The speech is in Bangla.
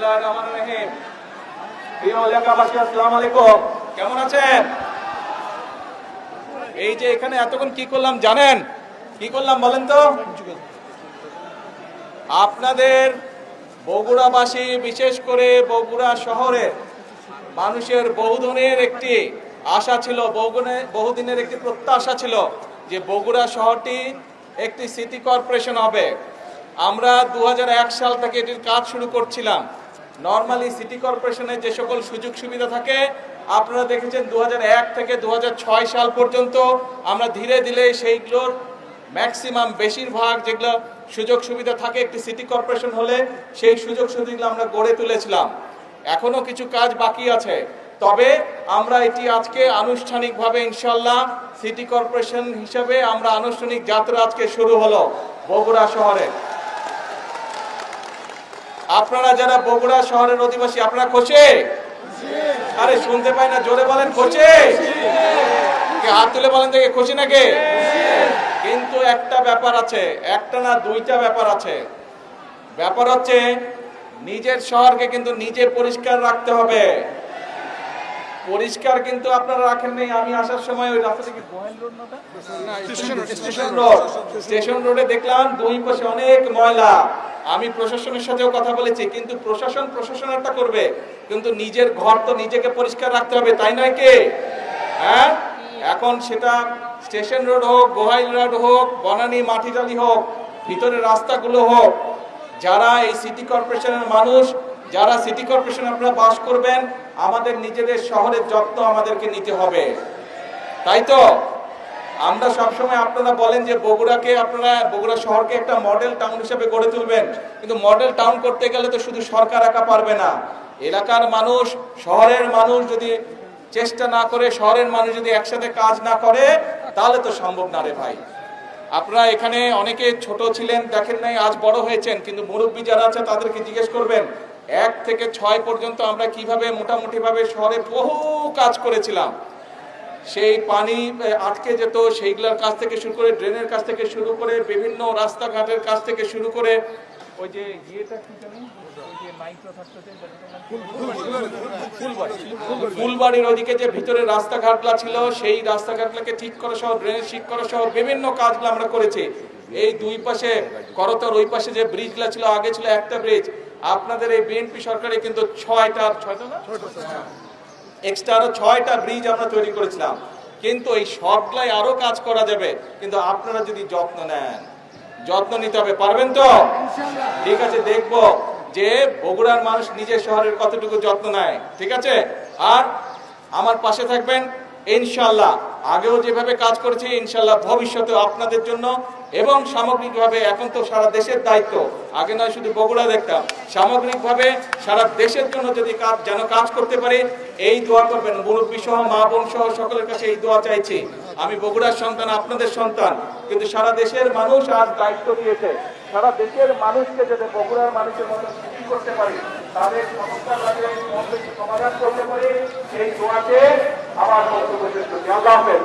বিসমিল্লাহির রহমানির রহিম। প্রিয় এলাকাবাসী, আসসালামু আলাইকুম। কেমন আছেন? এই যে এখানে এতক্ষণ কি করলাম জানেন? কি করলাম বলেন তো? আপনাদের বগুড়াবাসী, বিশেষ করে বগুড়া শহরের মানুষের বহুদিনের একটি আশা ছিল, বহুদিনের একটি প্রত্যাশা ছিল যে বগুড়া শহরটি একটি সিটি কর্পোরেশন হবে। আমরা 2001 সাল থেকে এটির কাজ শুরু করছিলাম। নর্মালি সিটি কর্পোরেশনের যে সকল সুযোগ সুবিধা থাকে আপনারা দেখেছেন 2001 থেকে 2006 সাল পর্যন্ত আমরা ধীরে ধীরে সেইগুলোর ম্যাক্সিমাম বেশিরভাগ যেগুলো সুযোগ সুবিধা থাকে একটি সিটি কর্পোরেশন হলে সেই সুযোগ সুবিধাগুলো আমরা গড়ে তুলেছিলাম। এখনো কিছু কাজ বাকি আছে, তবে আমরা এটি আজকে আনুষ্ঠানিকভাবে ইনশাল্লাহ সিটি কর্পোরেশন হিসেবে আমরা আনুষ্ঠানিক যাত্রা আজকে শুরু হলো বগুড়া শহরে। আপনারা যারা বগুড়া শহরের অধিবাসী আপনারা খুশি? আরে শুনতে পাই না, জোরে বলেন খুশি। হাত তুলে বলেন দেখে খুশি নাকি? কিন্তু একটা ব্যাপার আছে, একটা না দুইটা ব্যাপার আছে। ব্যাপার হচ্ছে নিজের শহরকে কিন্তু নিজে পরিষ্কার রাখতে হবে। পরিষ্কার কিন্তু আপনারা রাখেন নাই। আমি আসার সময় ওই রাস্তা থেকে স্টেশন রোডে দেখলাম দুই পাশে অনেক ময়লা। আমি প্রশাসনের সাথেও কথা বলেছি, কিন্তু প্রশাসনেরটা করবে, কিন্তু নিজের ঘর তো নিজেকে পরিষ্কার রাখতে হবে, তাই নয় কি? হ্যাঁ, এখন সেটা স্টেশন রোড হোক, গোহাইল রোড হোক, বনানী মাটিডালি হোক, ভিতরের রাস্তাগুলো হোক, যারা এই সিটি কর্পোরেশনের মানুষ, যারা সিটি কর্পোরেশনে আপনারা বাস করবেন, আমাদের নিজেদের শহরের যত্ন আমাদেরকে নিতে হবে, তাই তো? আমরা সবসময় আপনারা বলেন যে বগুড়া শহরকে একটা মডেল টাউন হিসেবে গড়ে তুলবেন, কিন্তু মডেল টাউন করতে গেলে তো শুধু সরকার একা পারবে না। এলাকার মানুষ, শহরের মানুষ যদি চেষ্টা না করে, শহরের মানুষ যদি একসাথে কাজ না করে, তাহলে তো সম্ভব না রে ভাই। আপনারা এখানে অনেকে ছোট ছিলেন, দেখেন নাই, আজ বড় হয়েছেন, কিন্তু মুরব্বী যারা আছে তাদেরকে জিজ্ঞেস করবেন 1 থেকে 6 পর্যন্ত আমরা কিভাবে মোটামুটি ভাবে শহরে বহু কাজ করেছিলাম। সেই পানি আটকে যেত, সেইগুলোর কাছ থেকে শুরু করে, ড্রেনের কাছ থেকে শুরু করে, বিভিন্ন রাস্তাঘাটের কাছ থেকে শুরু করে, ওই যে ইয়েটা কি জানি, ফুলবাড়ির ওইদিকে যে ভিতরে রাস্তাঘাটগুলো ছিল, সেই রাস্তাঘাটগুলোকে ঠিক করা সহ, ড্রেনেজ ঠিক করা সহ বিভিন্ন কাজগুলো আমরা করেছি। এই দুই পাশে করতর, ওই পাশে যে ব্রিজগুলো ছিল, আগে ছিল একটা ব্রিজ, আপনাদের এই বিএনপি সরকারে কিন্তু 6টা এক্সট্রা আরো 6টা ব্রিজ আমরা তৈরি করেছিলাম। কিন্তু এই সবগুলাই আরো কাজ করা যাবে, কিন্তু আপনারা যদি যত্ন নেন, যত্ন নিতে হবে, পারবেন তো? ঠিক আছে, দেখবো যে বগুড়ার মানুষ নিজের শহরের কতটুকু যত্ন নেয়, ঠিক আছে? আর আমার পাশে থাকবেন ইনশাল্লাহ। আগেও যেভাবে কাজ করেছি ইনশাল্লাহ ভবিষ্যতে আপনাদের জন্য এবং সামগ্রিকভাবে, এখন তো সারা দেশের দায়িত্ব, আগে নয় শুধু বগুড়া দেখতাম, সামগ্রিকভাবে সারা দেশের জন্য যদি কাজ করতে পারি, এই দোয়া করবেন। মুরব্বী সহ, মা বোন সহ সকলের কাছে এই দোয়া চাইছি। আমি বগুড়ার সন্তান, আপনাদের সন্তান, কিন্তু সারা দেশের মানুষ আজ দায়িত্ব দিয়েছে। সারা দেশের মানুষকে যাতে বগুড়ার মানুষের মতো সৃষ্টি করতে পারি, তাদের সমস্যার সমাধান করতে পারি, এই দোয়াতে আমার বক্তব্য শেষ করছি। আল্লাহ হাফেজ।